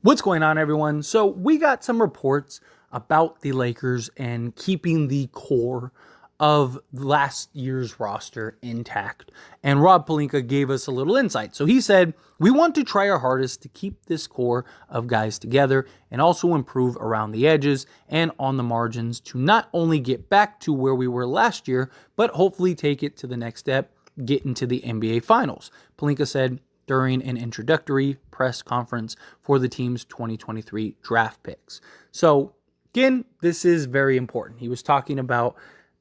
What's going on, everyone? So we got some reports about the Lakers and keeping the core of last year's roster intact. And Rob Pelinka gave us a little insight. So he said, we want to try our hardest to keep this core of guys together and also improve around the edges and on the margins to not only get back to where we were last year, but hopefully take it to the next step, get into the NBA Finals. Pelinka said during an introductory press conference for the team's 2023 draft picks. So again, this is very important. He was talking about,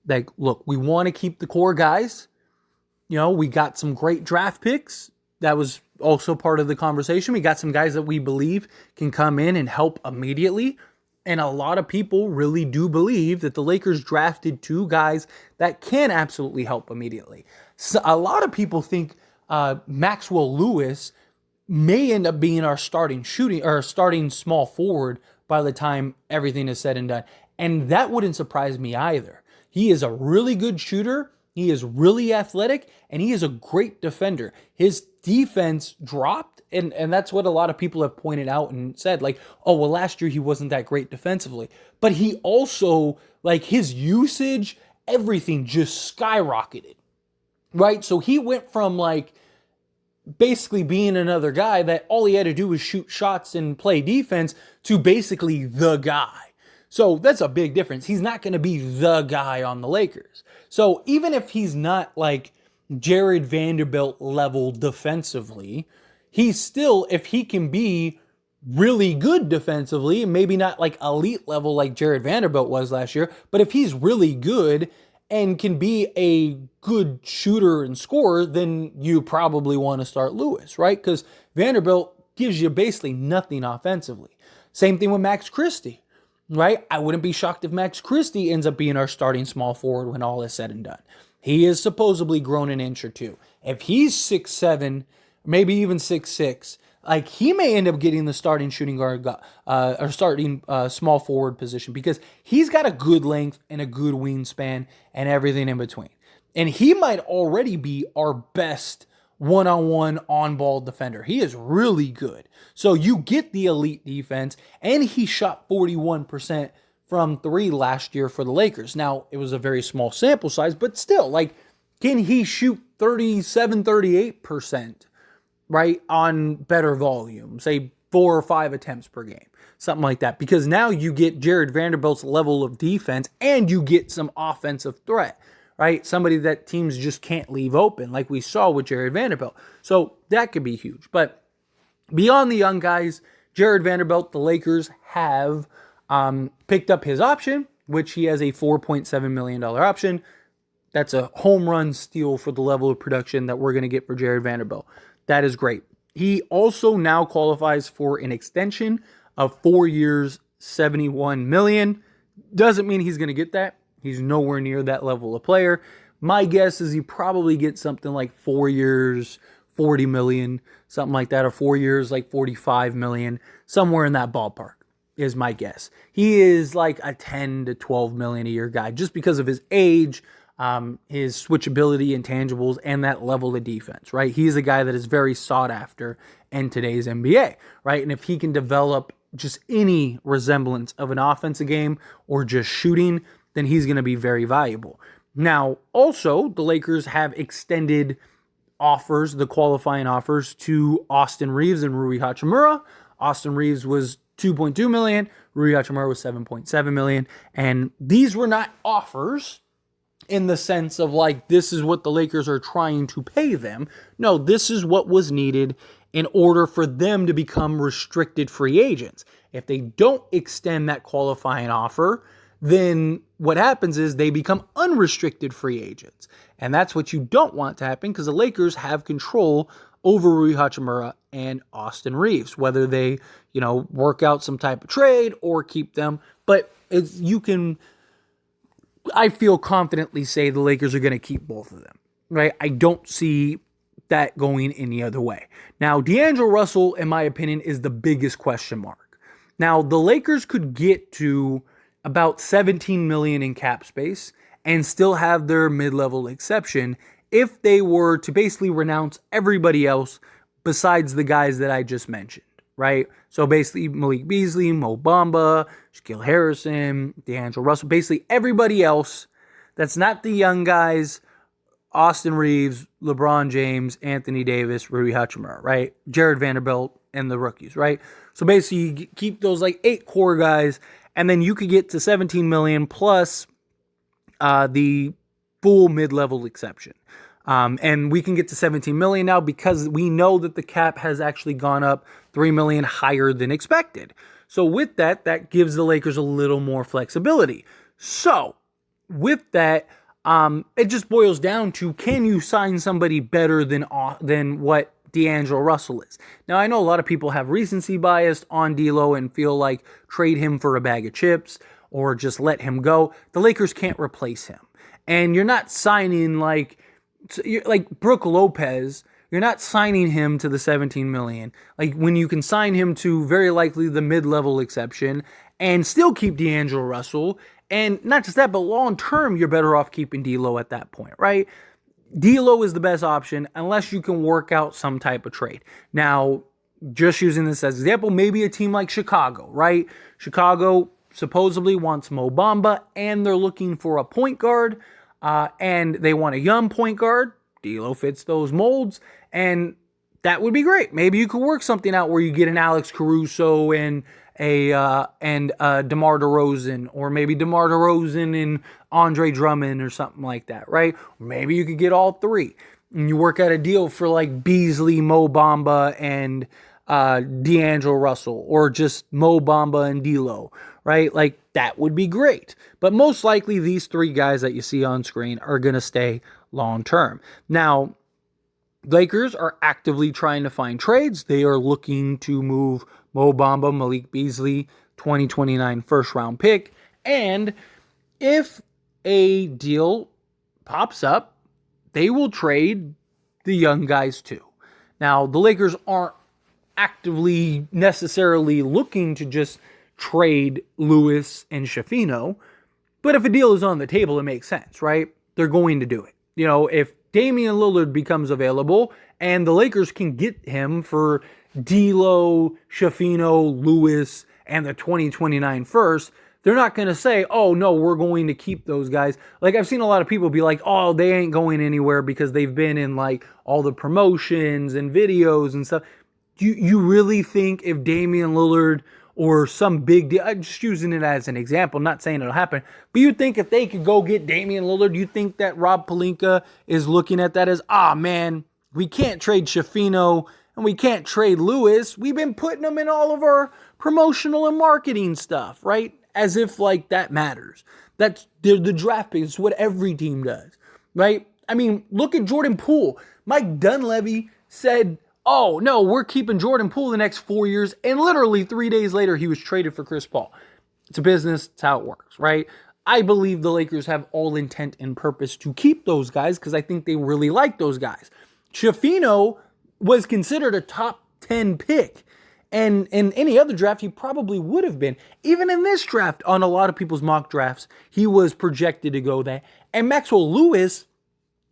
like, look, we want to keep the core guys. You know, we got some great draft picks. That was also part of the conversation. We got some guys that we believe can come in and help immediately. And a lot of people really do believe that the Lakers drafted two guys that can absolutely help immediately. So a lot of people think Maxwell Lewis may end up being our starting small forward by the time everything is said and done. And that wouldn't surprise me either. He is a really good shooter. He is really athletic, and he is a great defender. His defense dropped, and that's what a lot of people have pointed out and said, like, oh, well, last year he wasn't that great defensively. But he also, like, his usage, everything just skyrocketed, right? So he went from, like, basically being another guy that all he had to do was shoot shots and play defense to basically the guy. So that's a big difference. He's not going to be the guy on the Lakers. So even if he's not like Jared Vanderbilt level defensively, he's still, if he can be really good defensively, maybe not like elite level like Jared Vanderbilt was last year, but if he's really good and can be a good shooter and scorer, then you probably want to start Lewis, right? Because Vanderbilt gives you basically nothing offensively. Same thing with Max Christie, right? I wouldn't be shocked if Max Christie ends up being our starting small forward when all is said and done. He is supposedly grown an inch or two. If he's 6'7", maybe even 6'6", like, he may end up getting the starting shooting guard or starting small forward position because he's got a good length and a good wingspan and everything in between. And he might already be our best one-on-one on-ball defender. He is really good. So you get the elite defense, and he shot 41% from three last year for the Lakers. Now, it was a very small sample size, but still, like, can he shoot 37, 38%? Right, on better volume, say 4 or 5 attempts per game, something like that. Because now you get Jared Vanderbilt's level of defense and you get some offensive threat, right? Somebody that teams just can't leave open, like we saw with Jared Vanderbilt. So that could be huge. But beyond the young guys, Jared Vanderbilt, the Lakers have picked up his option, which he has a $4.7 million option. That's a home run steal for the level of production that we're going to get for Jared Vanderbilt. That is great. He also now qualifies for an extension of 4 years, $71 million. Doesn't mean he's going to get that. He's nowhere near that level of player. My guess is he probably gets something like 4 years, $40 million, something like that, or 4 years, like $45 million, somewhere in that ballpark is my guess. He is like a $10 to $12 million a year guy just because of his age, his switchability, intangibles, and that level of defense, right? He's a guy that is very sought after in today's NBA, right? And if he can develop just any resemblance of an offensive game or just shooting, then he's going to be very valuable. Now, also, the Lakers have extended offers, the qualifying offers, to Austin Reeves and Rui Hachimura. Austin Reeves was $2.2 million. Rui Hachimura was $7.7 million. And these were not offers in the sense of, like, this is what the Lakers are trying to pay them. No, this is what was needed in order for them to become restricted free agents. If they don't extend that qualifying offer, then what happens is they become unrestricted free agents. And that's what you don't want to happen, because the Lakers have control over Rui Hachimura and Austin Reeves, whether they, work out some type of trade or keep them. But I feel confidently say the Lakers are going to keep both of them, right? I don't see that going any other way. Now, D'Angelo Russell, in my opinion, is the biggest question mark. Now, the Lakers could get to about $17 million in cap space and still have their mid-level exception if they were to basically renounce everybody else besides the guys that I just mentioned, right? So basically Malik Beasley, Mo Bamba, Shaquille Harrison, D'Angelo Russell, basically everybody else that's not the young guys, Austin Reeves, LeBron James, Anthony Davis, Rui Hachimura, right? Jared Vanderbilt and the rookies, right? So basically you keep those like 8 core guys, and then you could get to 17 million plus the full mid-level exception. And we can get to 17 million now because we know that the cap has actually gone up 3 million higher than expected. So with that, that gives the Lakers a little more flexibility. So with that, it just boils down to, can you sign somebody better than what D'Angelo Russell is? Now, I know a lot of people have recency bias on D'Lo and feel like trade him for a bag of chips or just let him go. The Lakers can't replace him. And you're not signing like Brook Lopez. You're not signing him to the 17 million. Like when you can sign him to very likely the mid-level exception and still keep D'Angelo Russell. And not just that, but long term, you're better off keeping D'Lo at that point, right? D'Lo is the best option unless you can work out some type of trade. Now, just using this as an example, maybe a team like Chicago, right? Chicago supposedly wants Mo Bamba, and they're looking for a point guard, and they want a young point guard. D'Lo fits those molds, and that would be great. Maybe you could work something out where you get an Alex Caruso and DeMar DeRozan, or maybe DeMar DeRozan and Andre Drummond or something like that, right? Or maybe you could get all 3 and you work out a deal for like Beasley, Mo Bamba, and D'Angelo Russell, or just Mo Bamba and D'Lo, right? Like that would be great. But most likely these 3 guys that you see on screen are going to stay long term. Now, Lakers are actively trying to find trades. They are looking to move Mo Bamba, Malik Beasley, 2029 first round pick. And if a deal pops up, they will trade the young guys too. Now, the Lakers aren't actively necessarily looking to just trade Lewis and Shafino, but if a deal is on the table, it makes sense, right? They're going to do it. You know, if Damian Lillard becomes available and the Lakers can get him for D'Lo, Shafino, Lewis, and the 2029 first, they're not going to say, oh, no, we're going to keep those guys. Like, I've seen a lot of people be like, oh, they ain't going anywhere because they've been in, like, all the promotions and videos and stuff. You really think if Damian Lillard or some big deal, I'm just using it as an example, not saying it'll happen, but you think if they could go get Damian Lillard, you think that Rob Pelinka is looking at that as, man, we can't trade Shafino and we can't trade Lewis. We've been putting them in all of our promotional and marketing stuff, right? As if like that matters. That's the draft pick. It's what every team does, right? I mean, look at Jordan Poole. Mike Dunleavy said, oh, no, we're keeping Jordan Poole the next 4 years. And literally 3 days later, he was traded for Chris Paul. It's a business. It's how it works, right? I believe the Lakers have all intent and purpose to keep those guys because I think they really like those guys. Shafino was considered a top 10 pick. And in any other draft, he probably would have been. Even in this draft, on a lot of people's mock drafts, he was projected to go there. And Maxwell Lewis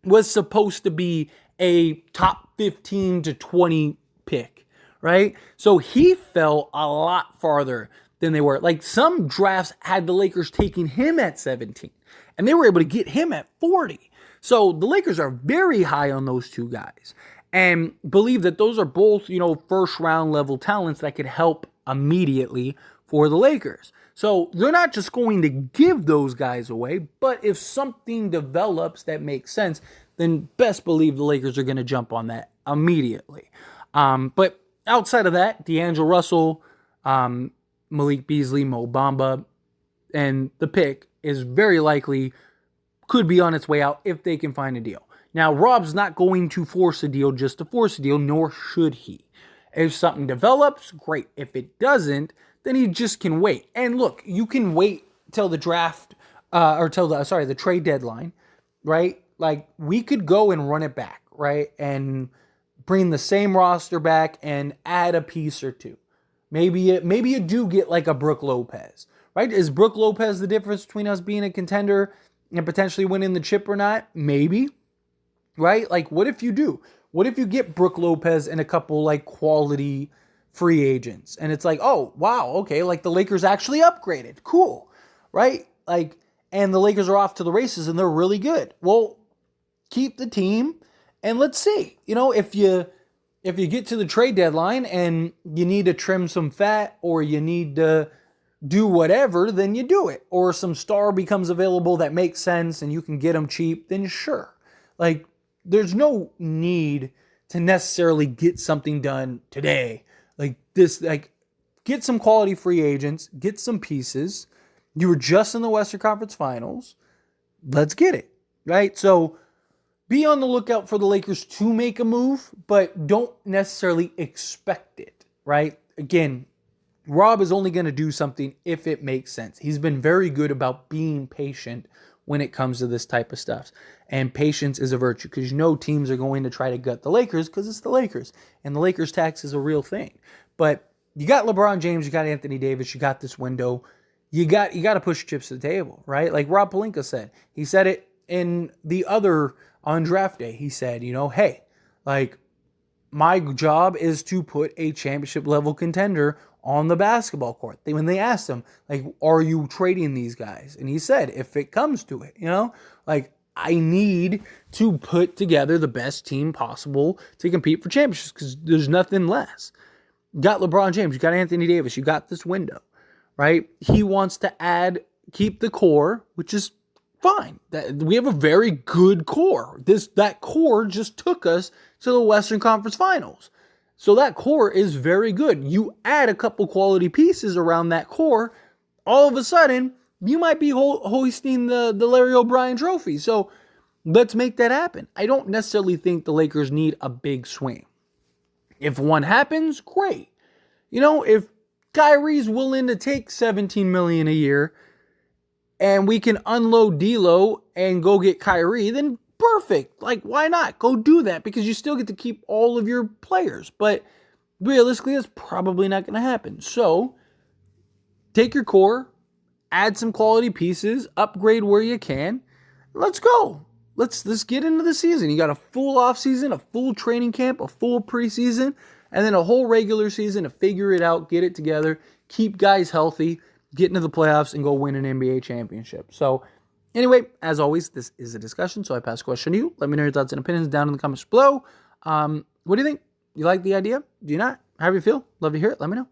was supposed to be a top 15 to 20 pick, right? So he fell a lot farther than they were. Like some drafts had the Lakers taking him at 17, and they were able to get him at 40. So the Lakers are very high on those 2 guys and believe that those are both, first round level talents that could help immediately for the Lakers. So they're not just going to give those guys away, but if something develops that makes sense, then best believe the Lakers are going to jump on that immediately. But outside of that, D'Angelo Russell, Malik Beasley, Mo Bamba, and the pick is very likely could be on its way out if they can find a deal. Now, Rob's not going to force a deal just to force a deal, nor should he. If something develops, great. If it doesn't, then he just can wait. And look, you can wait till the draft, the trade deadline, right? Like, we could go and run it back, right? And bring the same roster back and add a piece or 2. Maybe you do get like a Brook Lopez, right? Is Brook Lopez the difference between us being a contender and potentially winning the chip or not? Maybe, right? Like, what if you do? What if you get Brook Lopez and a couple like quality free agents. And it's like, oh, wow, okay, like the Lakers actually upgraded. Cool, right? Like, and the Lakers are off to the races and they're really good. Well, keep the team and let's see. If you get to the trade deadline and you need to trim some fat or you need to do whatever, then you do it. Or some star becomes available that makes sense and you can get them cheap, then sure. Like, there's no need to necessarily get something done today. Get some quality free agents, get some pieces. You were just in the Western Conference Finals. Let's get it, right? So be on the lookout for the Lakers to make a move, but don't necessarily expect it, right? Again, Rob is only going to do something if it makes sense. He's been very good about being patient when it comes to this type of stuff. And patience is a virtue because teams are going to try to gut the Lakers because it's the Lakers. And the Lakers tax is a real thing. But you got LeBron James, you got Anthony Davis, you got this window. You got to push chips to the table, right? Like Rob Pelinka said. He said it in the other on draft day. He said, hey, like my job is to put a championship level contender on the basketball court. When they asked him, like, are you trading these guys? And he said, if it comes to it, like I need to put together the best team possible to compete for championships because there's nothing less. You got LeBron James, you got Anthony Davis, you got this window, right? He wants to keep the core, which is fine. We have a very good core. That core just took us to the Western Conference Finals. So that core is very good. You add a couple quality pieces around that core, all of a sudden, you might be hoisting the Larry O'Brien trophy. So let's make that happen. I don't necessarily think the Lakers need a big swing. If one happens, great. If Kyrie's willing to take $17 million a year and we can unload D'Lo and go get Kyrie, then perfect. Like, why not? Go do that because you still get to keep all of your players. But realistically, that's probably not going to happen. So take your core, add some quality pieces, upgrade where you can. Let's go. Let's get into the season. You got a full off season, a full training camp, a full preseason, and then a whole regular season to figure it out, get it together, keep guys healthy, get into the playoffs, and go win an NBA championship. So anyway, as always, this is a discussion, so I pass the question to you. Let me know your thoughts and opinions down in the comments below. What do you think? You like the idea? Do you not? How do you feel? Love to hear it. Let me know.